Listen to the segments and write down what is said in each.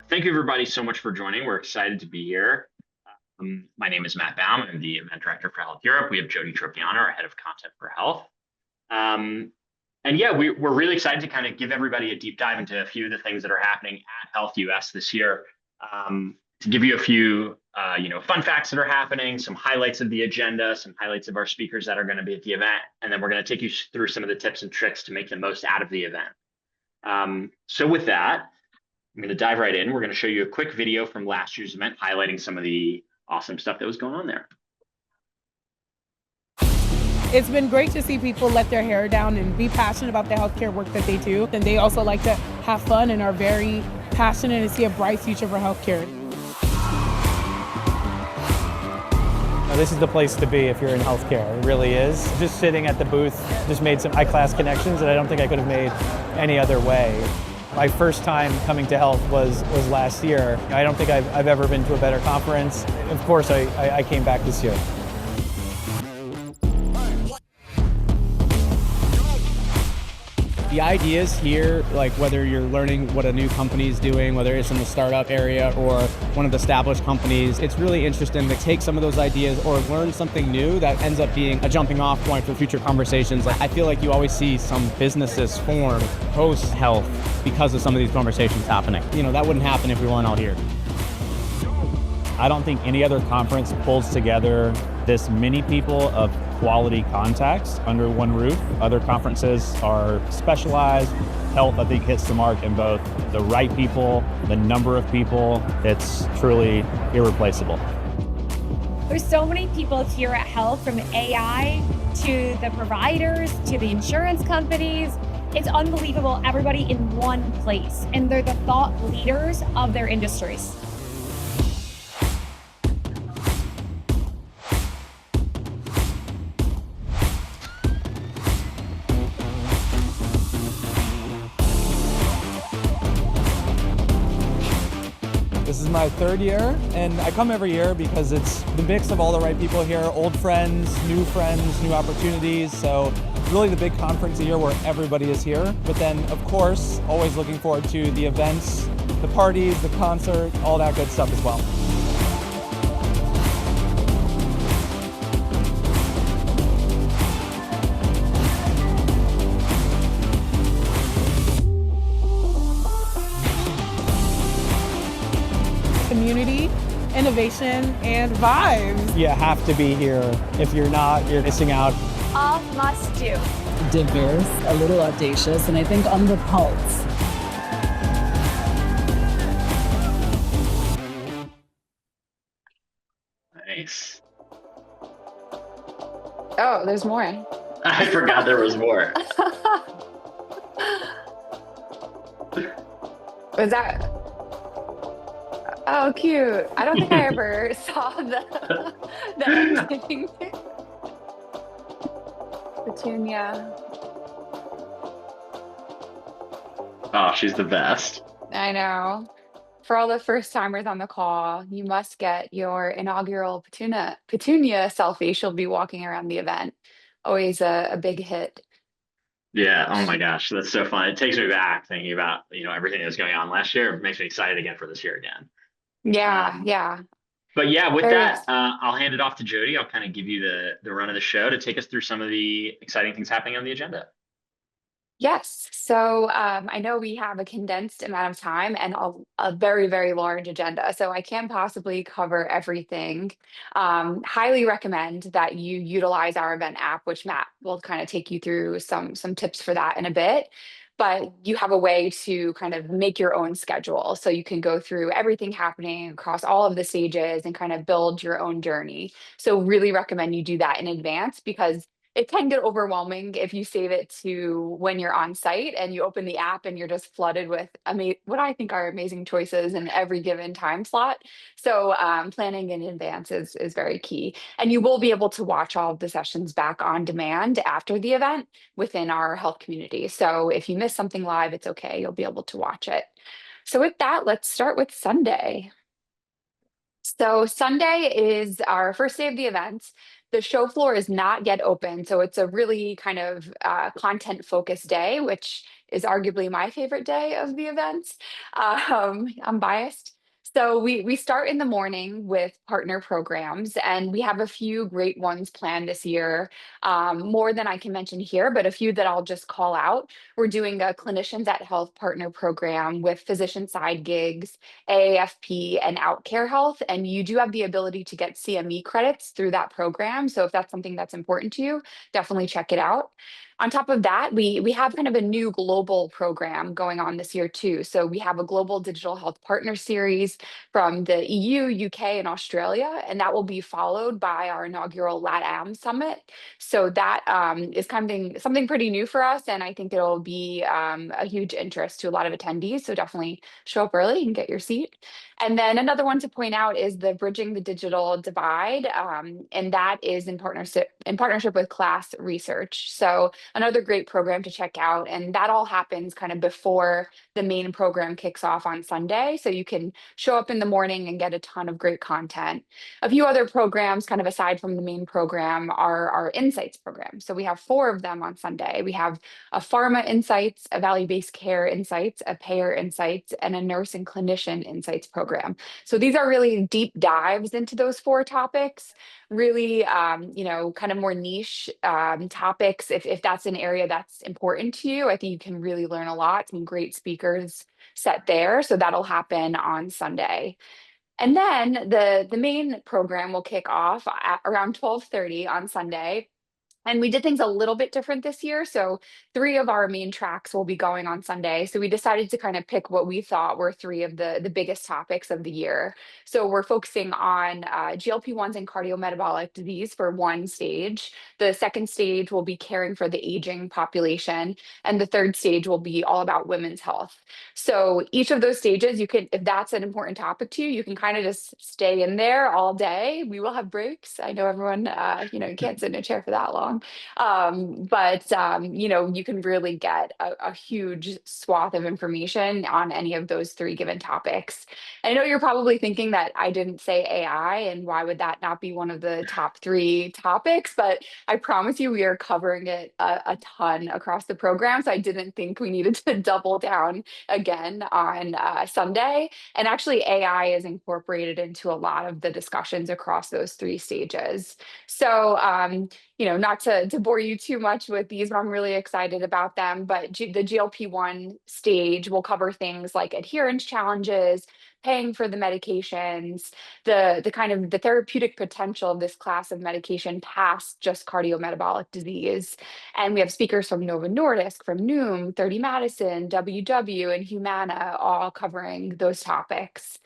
Thank you, everybody, so much for joining. We're excited to be here. My name is Matt Baum. I'm the event director for Health Europe. We have Jody Tropiano, our head of content for health. And yeah, we're really excited to kind of give everybody a deep dive into a few of the things that are happening at Health US this year. To give you a few, fun facts that are happening, some highlights of the agenda, some highlights of our speakers that are going to be at the event, and then we're going to take you through some of the tips and tricks to make the most out of the event. So with that, I'm going to dive right in. We're going to show you a quick video from last year's event highlighting some of the awesome stuff that was going on there. It's been great to see people let their hair down and be passionate about the healthcare work that they do. And they also like to have fun and are very passionate and see a bright future for healthcare. This is the place to be if you're in healthcare. It really is. Just sitting at the booth just made some high-class connections that I don't think I could have made any other way. My first time coming to Health was last year. I don't think I've ever been to a better conference. Of course, I came back this year. The ideas here, like whether you're learning what a new company is doing, whether it's in the startup area or one of the established companies, it's really interesting to take some of those ideas or learn something new that ends up being a jumping off point for future conversations. I feel like you always see some businesses form post-health because of some of these conversations happening. That wouldn't happen if we weren't all here. I don't think any other conference pulls together this many people of quality contacts under one roof. Other conferences are specialized. Health, I think, hits the mark in both the right people, the number of people. It's truly irreplaceable. There's so many people here at Health, from AI to the providers to the insurance companies. It's unbelievable, everybody in one place, and they're the thought leaders of their industries. This is my third year, and I come every year because it's the mix of all the right people here, old friends, new opportunities. So really the big conference a year where everybody is here. But then, of course, always looking forward to the events, the parties, the concert, all that good stuff as well. Community, innovation, and vibes. You have to be here. If you're not, you're missing out. All must do. Diverse, a little audacious, and I think on the pulse. Nice. Oh, there's more. I forgot there was more. Was that? Oh, cute. I don't think I ever saw the ending there. Petunia. Oh, she's the best. I know. For all the first timers on the call, you must get your inaugural Petunia selfie. She'll be walking around the event. Always a big hit. Yeah. Oh my gosh, that's so fun. It takes me back thinking about everything that was going on last year. It makes me excited again for this year again. Yeah, yeah. But yeah, with Very that, I'll hand it off to Jody. I'll kind of give you the run of the show to take us through some of the exciting things happening on the agenda. Yes. So I know we have a condensed amount of time and a very, very large agenda. So I can't possibly cover everything. Highly recommend that you utilize our event app, which Matt will kind of take you through some tips for that in a bit. But you have a way to kind of make your own schedule. So you can go through everything happening across all of the stages and kind of build your own journey. So really recommend you do that in advance, because it can get overwhelming if you save it to when you're on site and you open the app and you're just flooded with what I think are amazing choices in every given time slot. So planning in advance is very key. And you will be able to watch all of the sessions back on demand after the event within our health community. So if you miss something live, it's okay. You'll be able to watch it. So with that, let's start with Sunday. So Sunday is our first day of the event. The show floor is not yet open, so it's a really kind of content-focused day, which is arguably my favorite day of the events. I'm biased. So we start in the morning with partner programs, and we have a few great ones planned this year, more than I can mention here, but a few that I'll just call out. We're doing a Clinicians at Health partner program with physician side gigs, AAFP, and Outcare Health, and you do have the ability to get CME credits through that program. So if that's something that's important to you, definitely check it out. On top of that, we have kind of a new global program going on this year too. So we have a global digital health partner series from the EU, UK, and Australia, and that will be followed by our inaugural LATAM summit. So that is something pretty new for us, and I think it'll be a huge interest to a lot of attendees. So definitely show up early and get your seat. And then another one to point out is the Bridging the Digital Divide, and that is in partnership with Class Research. So another great program to check out, and that all happens kind of before the main program kicks off on Sunday. So you can show up in the morning and get a ton of great content. A few other programs, kind of aside from the main program, are our Insights program. So we have 4 of them on Sunday. We have a Pharma Insights, a Value-Based Care Insights, a Payer Insights, and a Nurse and Clinician Insights program. So these are really deep dives into those 4 topics, really, kind of more niche topics. If that's an area that's important to you, I think you can really learn a lot. Some great speakers set there. So that'll happen on Sunday. And then the main program will kick off at around 12:30 on Sunday. And we did things a little bit different this year. So 3 of our main tracks will be going on Sunday. So we decided to kind of pick what we thought were 3 of the biggest topics of the year. So we're focusing on GLP-1s and cardiometabolic disease for one stage. The second stage will be caring for the aging population. And the third stage will be all about women's health. So each of those stages, you can, if that's an important topic to you, you can kind of just stay in there all day. We will have breaks. I know everyone, you can't sit in a chair for that long. You can really get a huge swath of information on any of those 3 given topics. I know you're probably thinking that I didn't say AI, and why would that not be one of the top 3 topics? But I promise you, we are covering it a ton across the program. So I didn't think we needed to double down again on Sunday. And actually, AI is incorporated into a lot of the discussions across those 3 stages. So, not to bore you too much with these, but I'm really excited about them. But the GLP-1 stage will cover things like adherence challenges, paying for the medications, the kind of the therapeutic potential of this class of medication past just cardiometabolic disease. And we have speakers from Novo Nordisk, from Noom, 30 Madison, WW, and Humana, all covering those topics.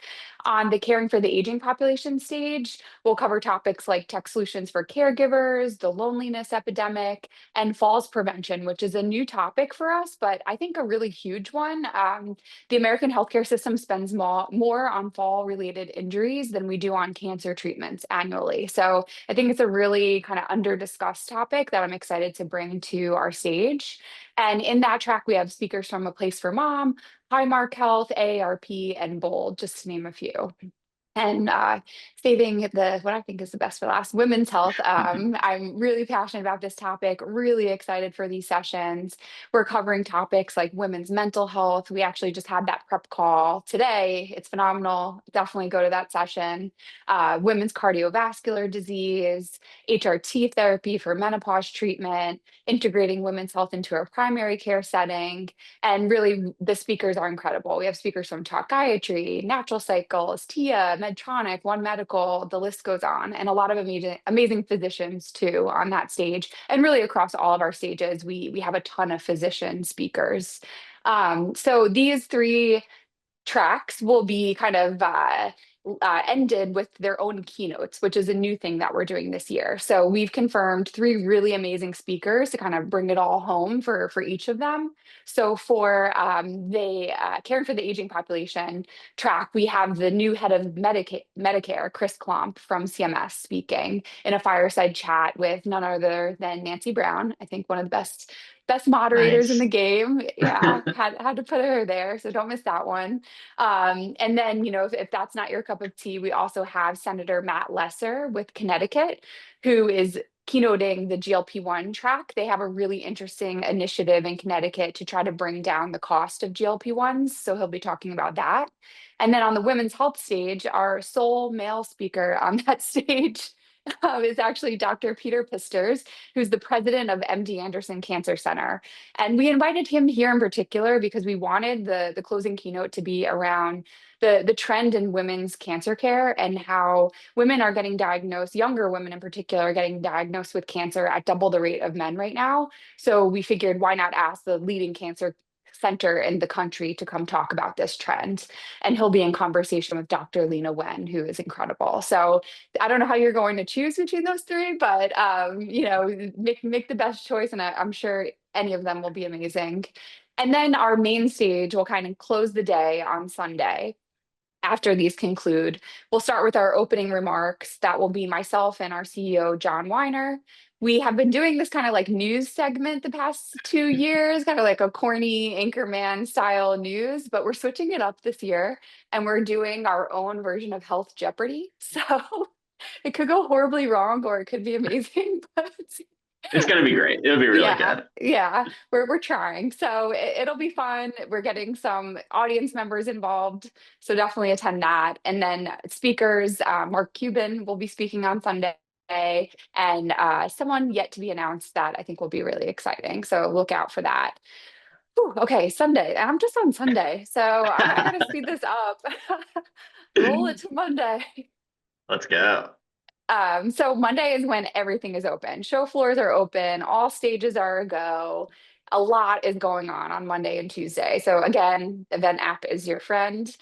On the caring for the aging population stage, we'll cover topics like tech solutions for caregivers, the loneliness epidemic, and falls prevention, which is a new topic for us, but I think a really huge one. The American healthcare system spends more on fall-related injuries than we do on cancer treatments annually. So I think it's a really kind of under-discussed topic that I'm excited to bring to our stage. And in that track, we have speakers from A Place for Mom, Highmark Health, AARP, and Bold, just to name a few. And saving what I think is the best for last, women's health. I'm really passionate about this topic, really excited for these sessions. We're covering topics like women's mental health. We actually just had that prep call today. It's phenomenal. Definitely go to that session. Women's cardiovascular disease, HRT therapy for menopause treatment, integrating women's health into a primary care setting. And really, the speakers are incredible. We have speakers from Talk Gayatri, Natural Cycles, TIA, Medtronic, One Medical, the list goes on, and a lot of amazing physicians too on that stage. And really across all of our stages, we have a ton of physician speakers. So these 3 tracks will be kind of ended with their own keynotes, which is a new thing that we're doing this year. So we've confirmed 3 really amazing speakers to kind of bring it all home for each of them. So for the caring for the aging population track, we have the new head of Medicare, Chris Klomp from CMS, speaking in a fireside chat with none other than Nancy Brown. I think one of the best moderators in Nice. the game. Yeah, had to put her there, so don't miss that one. And then, if that's not your cup of tea, we also have Senator Matt Lesser with Connecticut, who is keynoting the GLP-1 track. They have a really interesting initiative in Connecticut to try to bring down the cost of GLP-1s. So he'll be talking about that. And then on the women's health stage, our sole male speaker on that stage is actually Dr. Peter Pisters, who's the president of MD Anderson Cancer Center. And we invited him here in particular because we wanted the closing keynote to be around the trend in women's cancer care and how women are getting diagnosed, younger women in particular, are getting diagnosed with cancer at double the rate of men right now. So we figured, why not ask the leading cancer center in the country to come talk about this trend. And he'll be in conversation with Dr. Lena Wen, who is incredible. So I don't know how you're going to choose between those three, but make the best choice, and I'm sure any of them will be amazing. And then our main stage will kind of close the day on Sunday. After these conclude, we'll start with our opening remarks. That will be myself and our CEO, John Weiner. We have been doing this kind of like news segment the past 2 years, kind of like a corny anchorman style news, but we're switching it up this year and we're doing our own version of Health Jeopardy. So it could go horribly wrong or it could be amazing, but It's going to be great. It'll be really good. Yeah, we're trying. So it'll be fun. We're getting some audience members involved. So definitely attend that. And then speakers, Mark Cuban will be speaking on Sunday. And someone yet to be announced that I think will be really exciting. So look out for that. Whew, okay, Sunday. I'm just on Sunday. So I gotta speed this up. Roll it to Monday. Let's go. So Monday is when everything is open. Show floors are open, all stages are a go. A lot is going on Monday and Tuesday. So again, event app is your friend.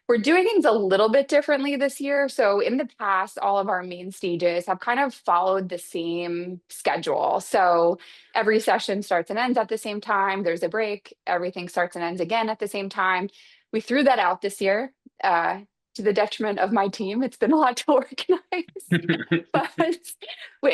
We're doing things a little bit differently this year. So in the past, all of our main stages have kind of followed the same schedule. So every session starts and ends at the same time. There's a break. Everything starts and ends again at the same time. We threw that out this year. To the detriment of my team. It's been a lot to organize, but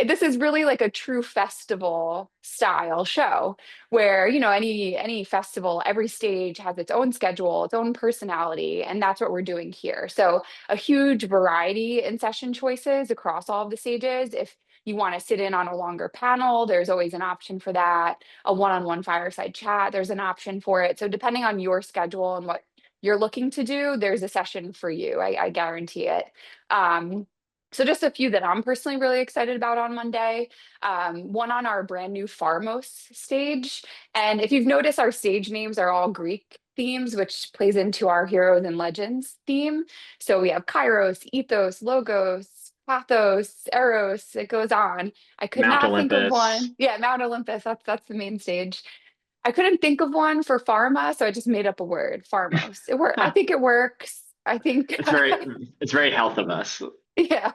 this is really like a true festival style show where, any festival, every stage has its own schedule, its own personality, and that's what we're doing here. So a huge variety in session choices across all of the stages. If you want to sit in on a longer panel, there's always an option for that. A one-on-one fireside chat, there's an option for it. So depending on your schedule and what you're looking to do, there's a session for you. I guarantee it. So just a few that I'm personally really excited about on Monday. One on our brand new Pharmos stage. And if you've noticed, our stage names are all Greek themes, which plays into our heroes and legends theme. So we have Kairos, Ethos, Logos, Pathos, Eros, it goes on. I could Mount not think of Olympus. one. Yeah, Mount Olympus, that's the main stage. I couldn't think of one for pharma, so I just made up a word, pharmos. I think it works. I think It's very health of us. yeah.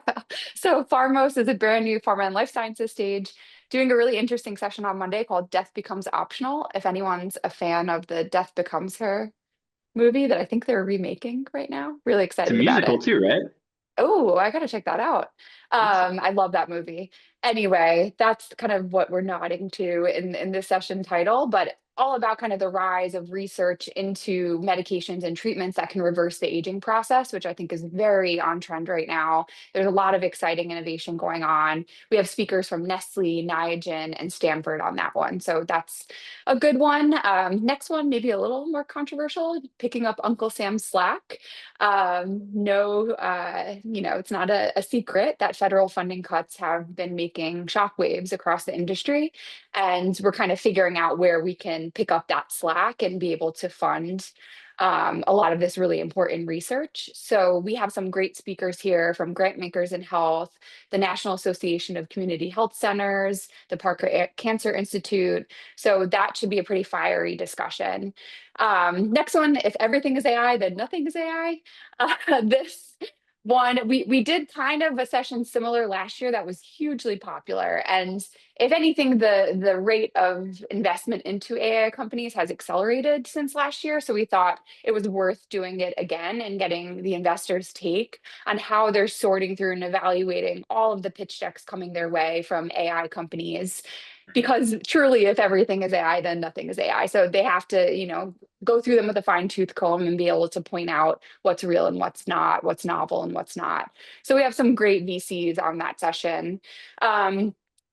So Pharmos is a brand new pharma and life sciences stage, doing a really interesting session on Monday called Death Becomes Optional. If anyone's a fan of the Death Becomes Her movie that I think they're remaking right now, really It's a excited about musical it. too, right? Oh, I gotta check that out. I love that movie. Anyway, that's kind of what we're nodding to in this session title, but all about kind of the rise of research into medications and treatments that can reverse the aging process, which I think is very on trend right now. There's a lot of exciting innovation going on. We have speakers from Nestle, Niagen, and Stanford on that one. So that's a good one. Next one, maybe a little more controversial, picking up Uncle Sam's slack. It's not a secret that federal funding cuts have been making shockwaves across the industry. And we're kind of figuring out where we can pick up that slack and be able to fund a lot of this really important research. So we have some great speakers here from Grant Makers in Health, the National Association of Community Health Centers, the Parker Cancer Institute. So that should be a pretty fiery discussion. Next one, if everything is AI, then nothing is AI. This one, we did kind of a session similar last year that was hugely popular. And if anything, the rate of investment into AI companies has accelerated since last year. So we thought it was worth doing it again and getting the investors' take on how they're sorting through and evaluating all of the pitch decks coming their way from AI companies. Because truly, if everything is AI, then nothing is AI. So they have to, go through them with a fine tooth comb and be able to point out what's real and what's not, what's novel and what's not. So we have some great VCs on that session.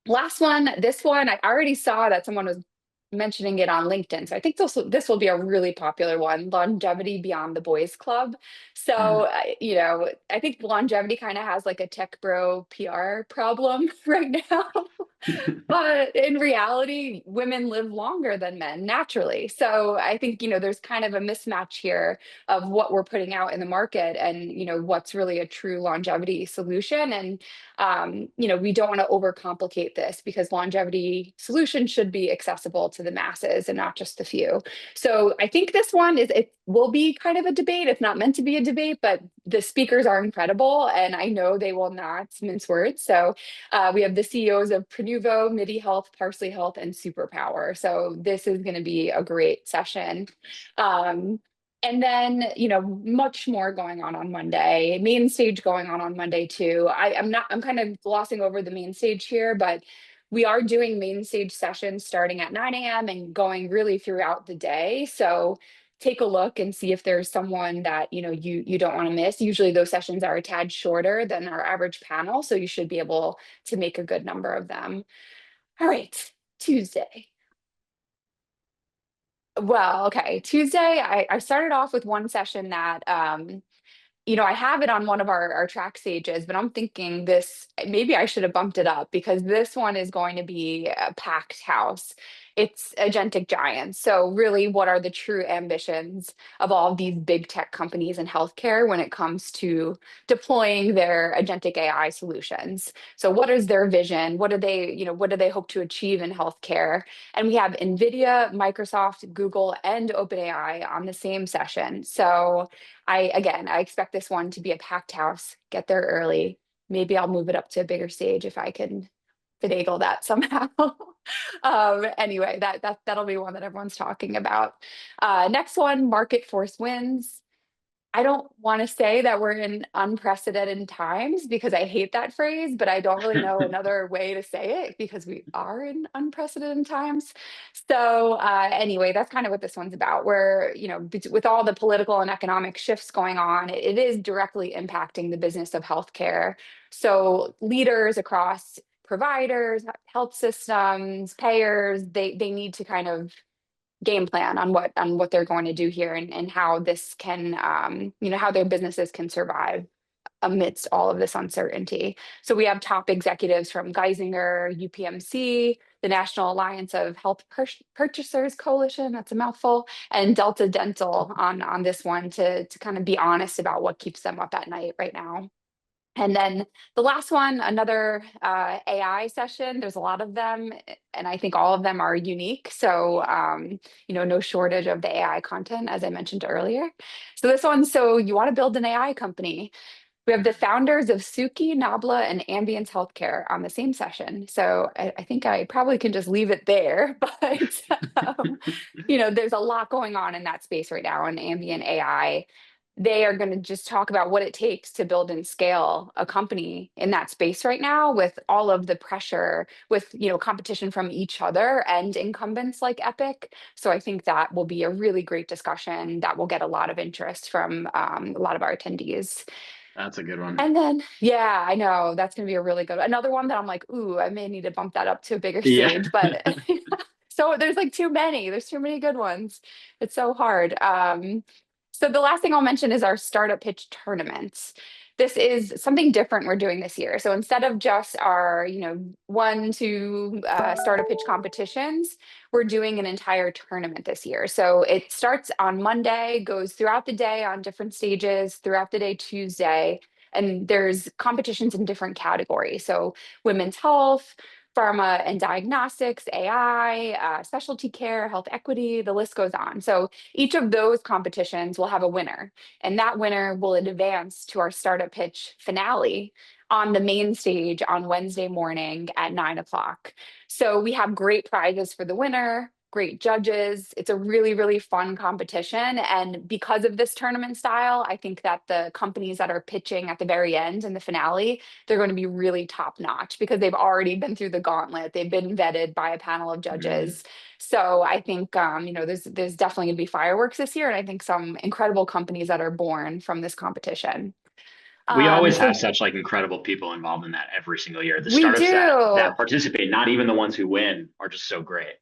Last one, this one, I already saw that someone was mentioning it on LinkedIn. So I think this will be a really popular one, longevity beyond the boys club. So, Mm. I think longevity kind of has like a tech bro PR problem right now. But in reality, women live longer than men naturally. So I think, there's kind of a mismatch here of what we're putting out in the market and, what's really a true longevity solution. And, we don't want to overcomplicate this because longevity solutions should be accessible to the masses and not just the few. So I think this one it will be kind of a debate. It's not meant to be a debate, but the speakers are incredible and I know they will not mince words. So we have the CEOs of Prenuvo, MIDI Health, Parsley Health, and Superpower. So this is going to be a great session. Um, and then, much more going on Monday, main stage going on Monday too. I'm kind of glossing over the main stage here, but we are doing main stage sessions starting at 9 a.m. and going really throughout the day. So take a look and see if there's someone that you don't want to miss. Usually those sessions are a tad shorter than our average panel, so you should be able to make a good number of them. All right, Tuesday. Well, okay, Tuesday, I started off with one session that I have it on one of our track stages, but I'm thinking maybe I should have bumped it up because this one is going to be a packed house. It's agentic giants. So really, what are the true ambitions of all of these big tech companies in healthcare when it comes to deploying their agentic AI solutions? So what is their vision? What do they hope to achieve in healthcare? And we have NVIDIA, Microsoft, Google, and OpenAI on the same session. So I expect this one to be a packed house. Get there early. Maybe I'll move it up to a bigger stage if I can finagle that somehow. Anyway, that'll be one that everyone's talking about. Next one, market force wins. I don't want to say that we're in unprecedented times because I hate that phrase, but I don't really know another way to say it because we are in unprecedented times. So, anyway, that's kind of what this one's about. Where, with all the political and economic shifts going on, it is directly impacting the business of healthcare. So, leaders across providers, health systems, payers, they need to kind of game plan on what they're going to do here and how this can how their businesses can survive amidst all of this uncertainty. So we have top executives from Geisinger, UPMC, the National Alliance of Health Purchasers Coalition, that's a mouthful, and Delta Dental on this one to kind of be honest about what keeps them up at night right now. And then the last one, another AI session. There's a lot of them, and I think all of them are unique. So, no shortage of the AI content, as I mentioned earlier. So this one, so you want to build an AI company. We have the founders of Suki, Nabla, and Ambience Healthcare on the same session. So I think I probably can just leave it there, but there's a lot going on in that space right now in ambient AI. They are going to just talk about what it takes to build and scale a company in that space right now with all of the pressure with competition from each other and incumbents like Epic. So I think that will be a really great discussion that will get a lot of interest from a lot of our attendees. That's a good one. And then, yeah, I know that's going to be a really good another one that I'm like, ooh, I may need to bump that up to a bigger Yeah. stage, but so there's like too many. There's too many good ones. It's so hard. So the last thing I'll mention is our startup pitch tournaments. This is something different we're doing this year. So instead of just our, 1, 2 startup pitch competitions, we're doing an entire tournament this year. So it starts on Monday, goes throughout the day on different stages, throughout the day Tuesday, and there's competitions in different categories. So women's health, pharma and diagnostics, AI, specialty care, health equity, the list goes on. So each of those competitions will have a winner, and that winner will advance to our startup pitch finale on the main stage on Wednesday morning at 9 o'clock. So we have great prizes for the winner, great judges. It's a really, really fun competition. And because of this tournament style, I think that the companies that are pitching at the very end in the finale, they're going to be really top notch because they've already been through the gauntlet. They've been vetted by a panel of judges. So I think there's definitely going to be fireworks this year, and I think some incredible companies that are born from this competition. We always So have such like incredible people involved in that every single year. The we startups that do. participate, not even the ones who win, are just so great.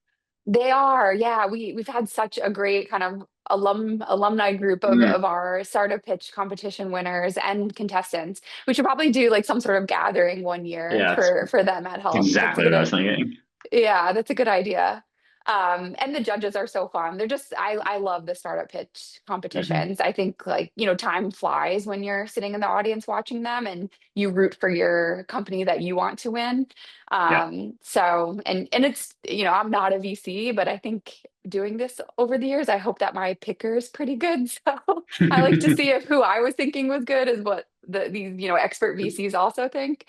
They are, yeah. We've had such a great kind of alumni group Mm, of our startup pitch competition winners and contestants. We should probably do like some sort of gathering one year yeah, that's for them at Health. That's a exactly what I was thinking. yeah, that's a good idea. And the judges are so fun. They're just I love the startup pitch Mhm. competitions. I think like, time flies when you're sitting in the audience watching them and you root for your company that you want to win. Yeah. So and it's, I'm not a VC, but I think doing this over the years, I hope that my picker is pretty good. So I like to see if who I was thinking was good is what these, expert VCs also think.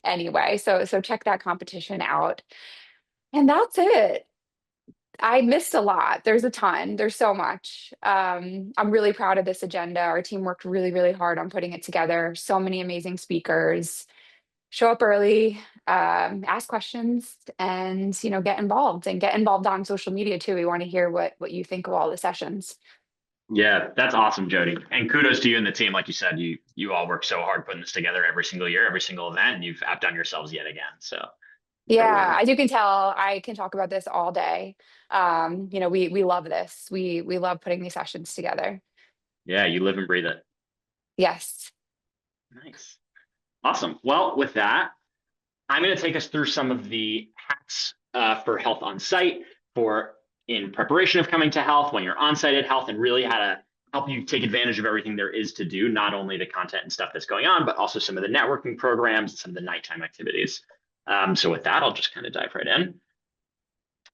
Anyway, so check that competition out. And that's it. I missed a lot. There's a ton. There's so much. I'm really proud of this agenda. Our team worked really, really hard on putting it together. So many amazing speakers. Show up early, ask questions, and get involved on social media too. We want to hear what you think of all the sessions. Yeah, that's awesome, Jody. And kudos to you and the team. Like you said, you all work so hard putting this together every single year, every single event, and you've outdone yourselves yet again. So Yeah, incredible. as you can tell, I can talk about this all day. We love this. We love putting these sessions together. Yeah, you live and breathe it. Yes. Nice. Awesome. Well, with that, I'm going to take us through some of the hacks for health on site for in preparation of coming to health, when you're on site at health, and really how to help you take advantage of everything there is to do, not only the content and stuff that's going on, but also some of the networking programs and some of the nighttime activities. So with that, I'll just kind of dive right in.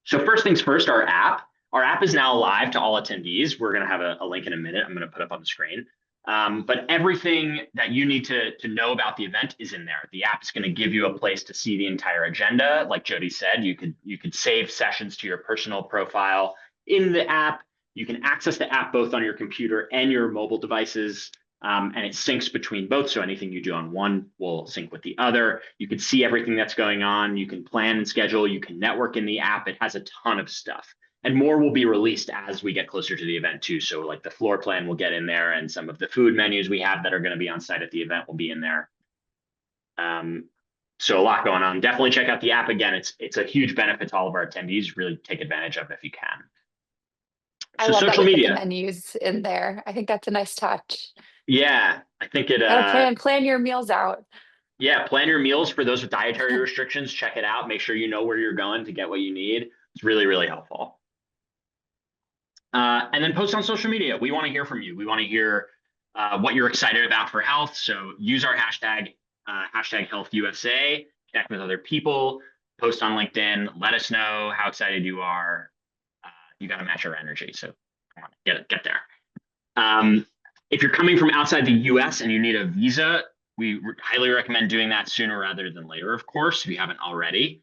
So first things first, our app. Our app is now live to all attendees. We're going to have a link in a minute. I'm going to put up on the screen. But everything that you need to know about the event is in there. The app is going to give you a place to see the entire agenda. Like Jody said, you could save sessions to your personal profile in the app. You can access the app both on your computer and your mobile devices. And it syncs between both. So anything you do on one will sync with the other. You can see everything that's going on. You can plan and schedule. You can network in the app. It has a ton of stuff. And more will be released as we get closer to the event too. So like the floor plan will get in there, and some of the food menus we have that are going to be on site at the event will be in there. So a lot going on. Definitely check out the app. Again, it's a huge benefit to all of our attendees. Really take advantage of it if you can. I So love that social we put the media. menus in there. I think that's a nice touch. Yeah, I think it Gotta plan your meals out. yeah, plan your meals for those with dietary restrictions. Check it out. Make sure you know where you're going to get what you need. It's really, really helpful. And then post on social media. We want to hear from you. We want to hear what you're excited about for health. So use our hashtag, hashtag Health USA, connect with other people, post on LinkedIn, let us know how excited you are. You got to match our energy. So come on, get there. If you're coming from outside the US and you need a visa, we highly recommend doing that sooner rather than later, of course, if you haven't already.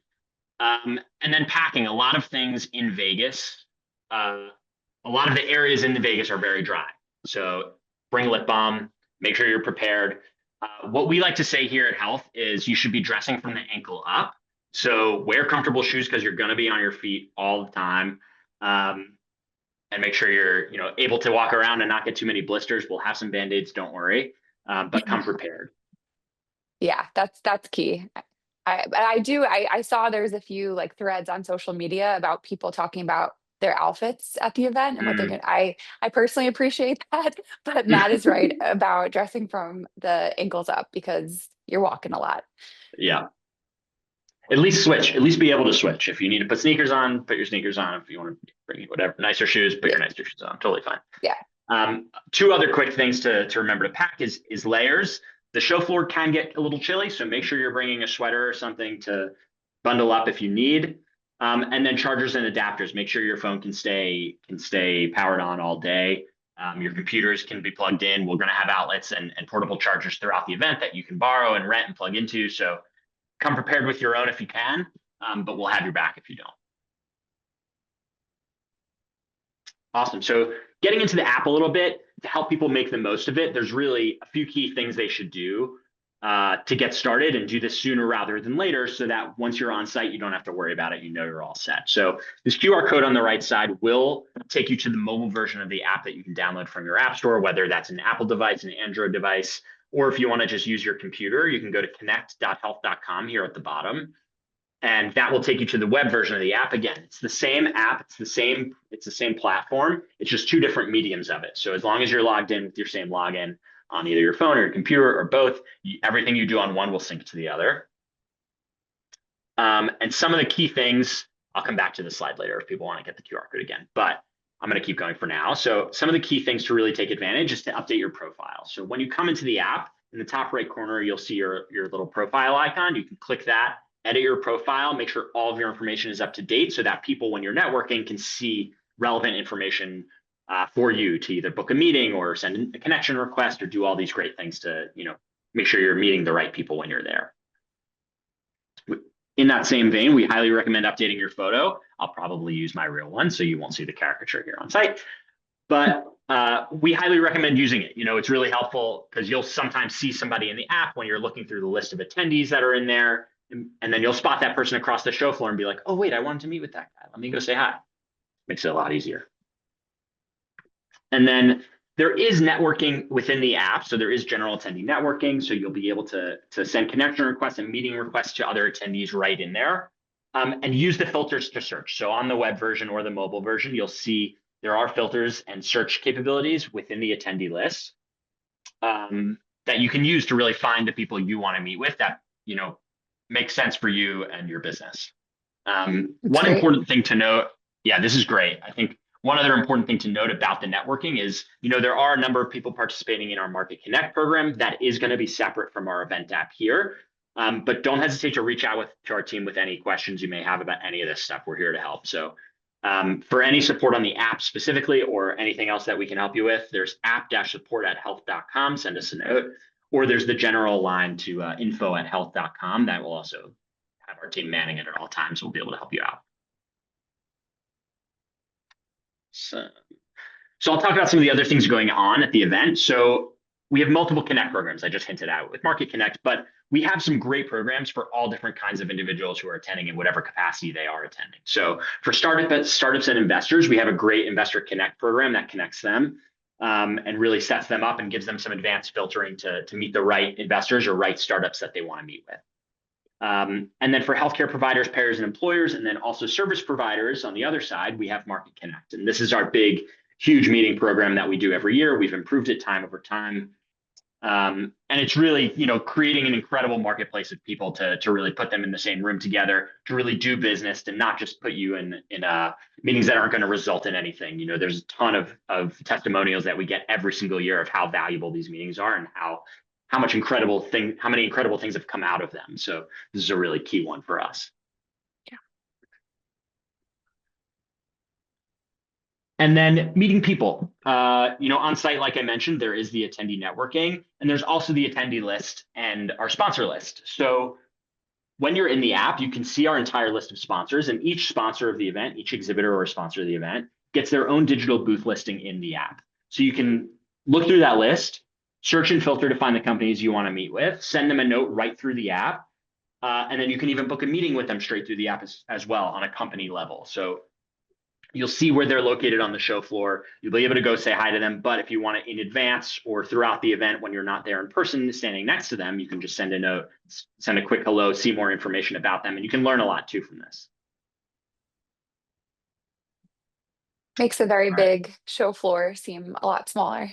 And then packing. A lot of things in Vegas, a lot of the areas in the Vegas are very dry. So bring lip balm, make sure you're prepared. What we like to say here at Health is you should be dressing from the ankle up. So wear comfortable shoes because you're going to be on your feet all the time. And make sure you're able to walk around and not get too many blisters. We'll have some band-aids, don't worry, but come prepared. Yeah, that's key. I saw there's a few like threads on social media about people talking about their outfits at the event and what they're Mm. gonna I personally appreciate that, but Matt is right about dressing from the ankles up because you're walking a lot. Yeah, at least switch. At least be able to switch. If you need to put sneakers on, put your sneakers on. If you want to bring whatever nicer shoes, put Yeah, your nicer shoes on. Totally fine. yeah. Two other quick things to remember to pack is layers. The show floor can get a little chilly, so make sure you're bringing a sweater or something to bundle up if you need. And then chargers and adapters. Make sure your phone can stay powered on all day. Your computers can be plugged in. We're going to have outlets and portable chargers throughout the event that you can borrow and rent and plug into. So come prepared with your own if you can, but we'll have your back if you don't. Awesome. So getting into the app a little bit to help people make the most of it, there's really a few key things they should do to get started and do this sooner rather than later so that once you're on site, you don't have to worry about it. You know you're all set. So this QR code on the right side will take you to the mobile version of the app that you can download from your app store, whether that's an Apple device, an Android device, Or if you want to just use your computer, you can go to connect.health.com here at the bottom. And that will take you to the web version of the app. Again, it's the same app, it's the same platform. It's just two different mediums of it. So as long as you're logged in with your same login on either your phone or your computer or both, everything you do on one will sync to the other. And some of the key things, I'll come back to this slide later if people want to get the QR code again, but I'm going to keep going for now. So some of the key things to really take advantage is to update your profile. So when you come into the app, in the top right corner, you'll see your little profile icon. You can click that, edit your profile, make sure all of your information is up to date so that people, when you're networking, can see relevant information for you to either book a meeting or send a connection request or do all these great things to, make sure you're meeting the right people when you're there. In that same vein, we highly recommend updating your photo. I'll probably use my real one, so you won't see the caricature here on site. But we highly recommend using it. It's really helpful because you'll sometimes see somebody in the app when you're looking through the list of attendees that are in there. And then you'll spot that person across the show floor and be like, oh, wait, I wanted to meet with that guy. Let me go say hi. Makes it a lot easier. And then there is networking within the app. So there is general attendee networking. So you'll be able to send connection requests and meeting requests to other attendees right in there, and use the filters to search. So on the web version or the mobile version, you'll see there are filters and search capabilities within the attendee list that you can use to really find the people you want to meet with that, makes sense for you and your business. One important thing to note, yeah, this is great. I think one other important thing to note about the networking is, there are a number of people participating in our Market Connect program that is going to be separate from our event app here. But don't hesitate to reach out to our team with any questions you may have about any of this stuff. We're here to help. So for any support on the app specifically or anything else that we can help you with, there's app-support@health.com. Send us a note. Or there's the general line to info@health.com that will also have our team manning it at all times. We'll be able to help you out. So I'll talk about some of the other things going on at the event. So we have multiple Connect programs I just hinted at with Market Connect, but we have some great programs for all different kinds of individuals who are attending in whatever capacity they are attending. So for startups and investors, we have a great Investor Connect program that connects them and really sets them up and gives them some advanced filtering to meet the right investors or right startups that they want to meet with. And then for healthcare providers, payers, and employers, and then also service providers on the other side, we have Market Connect. And this is our big, huge meeting program that we do every year. We've improved it time over time. And it's really, creating an incredible marketplace of people to really put them in the same room together, to really do business, to not just put you in meetings that aren't going to result in anything. There's a ton of testimonials that we get every single year of how valuable these meetings are and how many incredible things have come out of them. So this is a really key one for us. Yeah. And then meeting people, on site, like I mentioned, there is the attendee networking, and there's also the attendee list and our sponsor list. So when you're in the app, you can see our entire list of sponsors, and each sponsor of the event, each exhibitor or sponsor of the event gets their own digital booth listing in the app. So you can look through that list, search and filter to find the companies you want to meet with, send them a note right through the app, and then you can even book a meeting with them straight through the app as well on a company level. So you'll see where they're located on the show floor. You'll be able to go say hi to them. But if you want it in advance or throughout the event when you're not there in person standing next to them, you can just send a note, send a quick hello, see more information about them. And you can learn a lot too from this. Makes a very big show floor seem a lot smaller.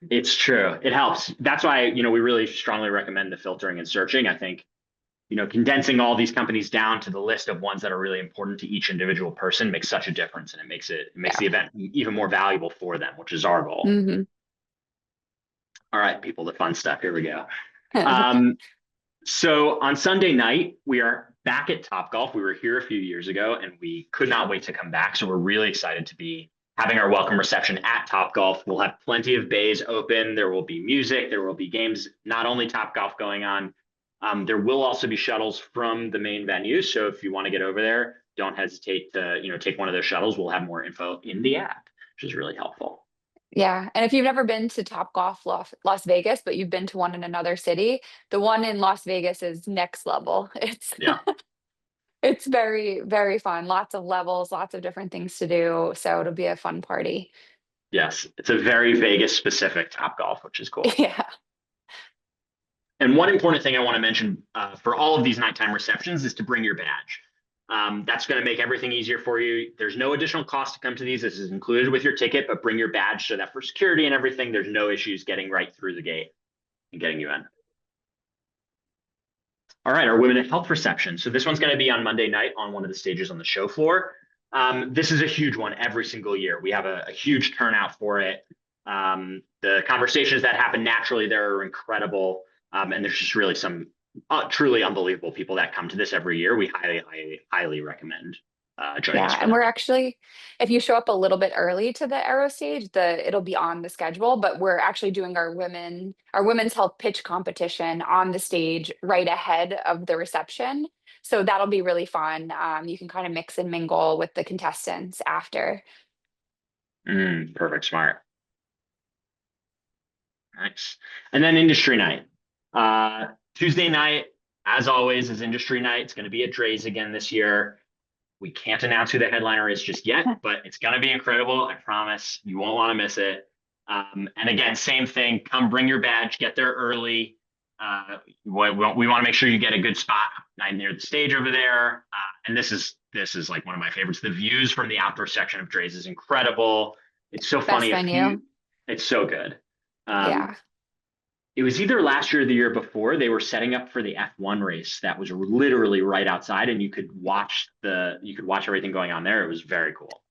It's true. It helps. That's why, we really strongly recommend the filtering and searching. I think, condensing all these companies down to the list of ones that are really important to each individual person makes such a difference, and it makes the event even more valuable for them, which is our goal. Mm-hmm. All right, people, the fun stuff. Here we go. So on Sunday night, we are back at Topgolf. We were here a few years ago, and we could not wait to come back. So we're really excited to be having our welcome reception at Topgolf. We'll have plenty of bays open. There will be music. There will be games, not only Topgolf going on. There will also be shuttles from the main venue. So if you want to get over there, don't hesitate to, take one of those shuttles. We'll have more info in the app, which is really helpful. Yeah. And if you've never been to Topgolf Las Vegas, but you've been to one in another city, the one in Las Vegas is next level. It's very, very fun. Lots of levels, lots of different things to do. So it'll be a fun party. Yes. It's a very Vegas specific Topgolf, which is cool. Yeah. And one important thing I want to mention for all of these nighttime receptions is to bring your badge. That's going to make everything easier for you. There's no additional cost to come to these. This is included with your ticket, but bring your badge so that for security and everything, there's no issues getting right through the gate and getting you in. All right, our Women in Health reception. So this one's going to be on Monday night on one of the stages on the show floor. This is a huge one every single year. We have a huge turnout for it. The conversations that happen naturally there are incredible. And there's just really some truly unbelievable people that come to this every year. We highly recommend joining us Yeah, for and that. we're actually, if you show up a little bit early to the Aero stage, it'll be on the schedule, but we're actually doing our women's health pitch competition on the stage right ahead of the reception. So that'll be really fun. You can kind of mix and mingle with the contestants after. Perfect, smart. Nice. And then industry night. Tuesday night, as always, is industry night. It's going to be at Dre's again this year. We can't announce who the headliner is just yet, but it's going to be incredible. I promise you won't want to miss it. And again, same thing. Come bring your badge, get there early. We want to make sure you get a good spot near the stage over there. And this is like one of my favorites. The views from the outdoor section of Dre's is incredible. It's so funny. Best venue. It's so good. Yeah. It was either last year or the year before, they were setting up for the F1 race that was literally right outside, and you could watch everything going on there. It was very cool.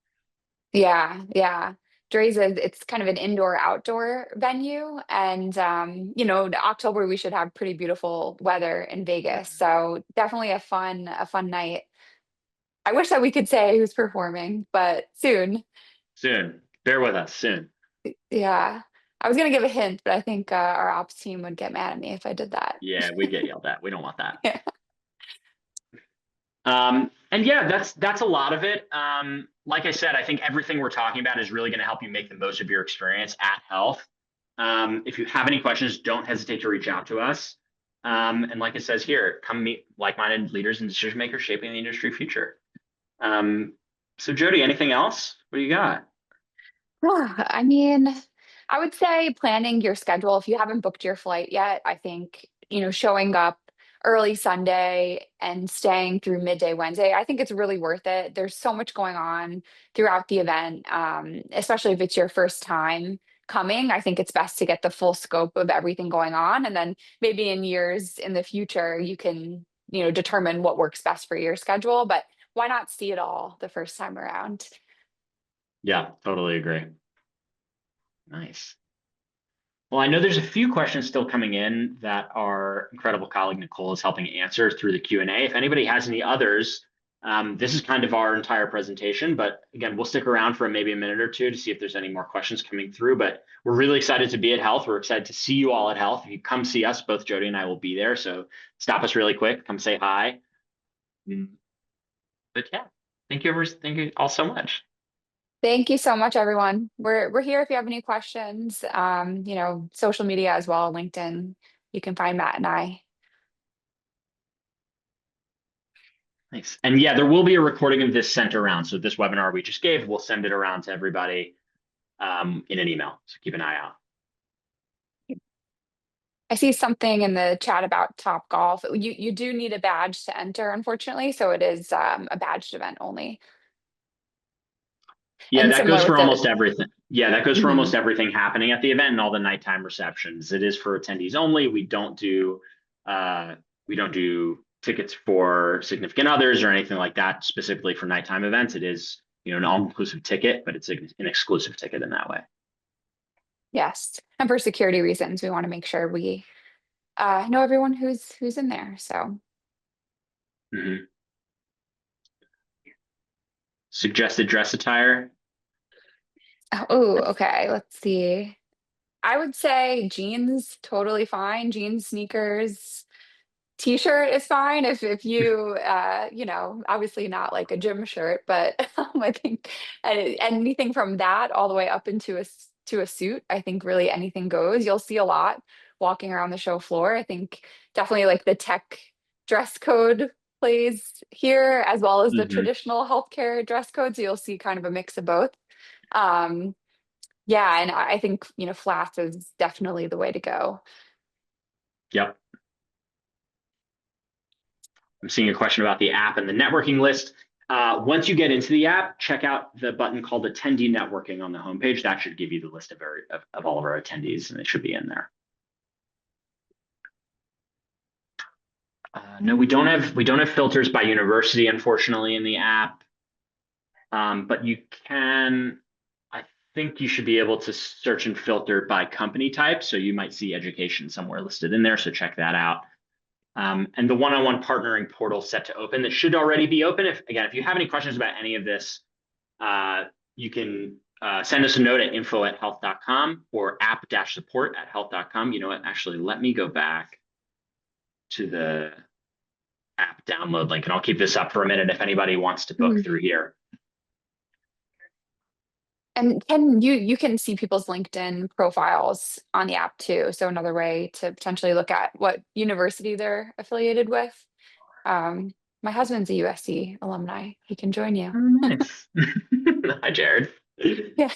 Yeah, yeah. Dre's it's kind of an indoor outdoor venue, and October we should have pretty beautiful weather in Vegas. So definitely a fun night. I wish that we could say who's performing, but soon. Soon. Bear with us soon. Yeah. I was gonna give a hint, but I think our ops team would get mad at me if I did that. Yeah, we get yelled at. We don't want that. Yeah. And yeah, that's a lot of it. Like I said, I think everything we're talking about is really going to help you make the most of your experience at Health. If you have any questions, don't hesitate to reach out to us. And like it says here, come meet like-minded leaders and decision makers shaping the industry future. So Jody, anything else? What do you got? I mean, I would say planning your schedule. If you haven't booked your flight yet, I think, showing up early Sunday and staying through midday Wednesday, I think it's really worth it. There's so much going on throughout the event, especially if it's your first time coming. I think it's best to get the full scope of everything going on. And then maybe in years in the future, you can, determine what works best for your schedule. But why not see it all the first time around? Yeah, totally agree. Nice. Well, I know there's a few questions still coming in that our incredible colleague Nicole is helping answer through the Q&A. If anybody has any others, this is kind of our entire presentation, but again, we'll stick around for maybe a minute or two to see if there's any more questions coming through, but we're really excited to be at Health. We're excited to see you all at Health. If you come see us, both Jody and I will be there. So stop us really quick, come say hi. But yeah, thank you all so much. Thank you so much, everyone. We're here if you have any questions. Social media as well, LinkedIn. You can find Matt and I. Nice. And yeah, there will be a recording of this sent around. So this webinar we just gave, we'll send it around to everybody in an email. So keep an eye out. I see something in the chat about Top Golf. You do need a badge to enter, unfortunately. So it is a badged event only. Yeah, And that similar goes for with almost everything. Yeah, that goes for Mhm. almost everything happening at the event and all the nighttime receptions. It is for attendees only. We don't do tickets for significant others or anything like that specifically for nighttime events. It is, an all-inclusive ticket, but it's an exclusive ticket in that way. Yes. And for security reasons, we want to make sure we know everyone who's in there. So Mhm. Suggested dress attire. oh, okay. Let's see. I would say jeans, totally fine. Jeans, sneakers, t-shirt is fine if you obviously not like a gym shirt, but I think anything from that all the way up into a suit, I think really anything goes. You'll see a lot walking around the show floor. I think definitely like the tech dress code plays here as well as the Mhm. traditional healthcare dress code. So you'll see kind of a mix of both. Um, yeah, and I think flats is definitely the way to go. Yep. I'm seeing a question about the app and the networking list. Once you get into the app, check out the button called Attendee Networking on the homepage. That should give you the list of all of our attendees, and it should be in there. No, we don't have filters by university, unfortunately, in the app. But you can, I think you should be able to search and filter by company type. So you might see education somewhere listed in there. So check that out. And the one-on-one partnering portal set to open, that should already be open. If you have any questions about any of this, you can send us a note at info@health.com or app-support@health.com. You know what? Actually, let me go back to the app download link, and I'll keep this up for a minute if anybody wants to book through here. And you can see people's LinkedIn profiles on the app too. So another way to potentially look at what university they're affiliated with. My husband's a USC alumni. He can join you. Oh, nice. Hi, Jared. Yeah.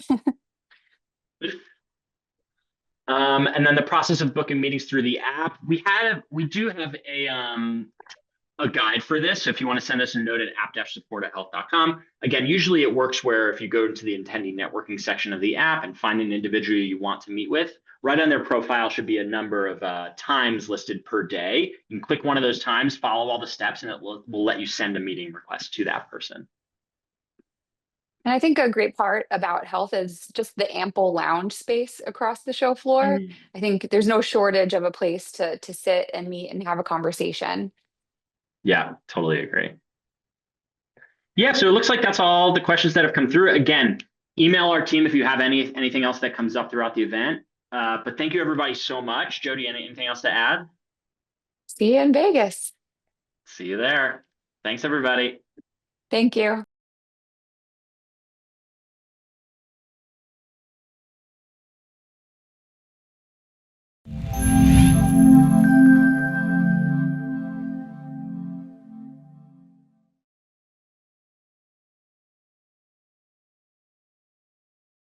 And then the process of booking meetings through the app. We do have a guide for this. So if you want to send us a note at app-support@health.com. Again, usually it works where if you go to the attendee networking section of the app and find an individual you want to meet with, right on their profile should be a number of times listed per day. You can click one of those times, follow all the steps, and it will let you send a meeting request to that person. And I think a great part about health is just the ample lounge space across the show floor. I think there's no shortage of a place to sit and meet and have a conversation. Yeah, totally agree. Yeah, so it looks like that's all the questions that have come through. Again, email our team if you have anything else that comes up throughout the event. But thank you everybody so much. Jody, anything else to add? See you in Vegas. See you there. Thanks, everybody. Thank you.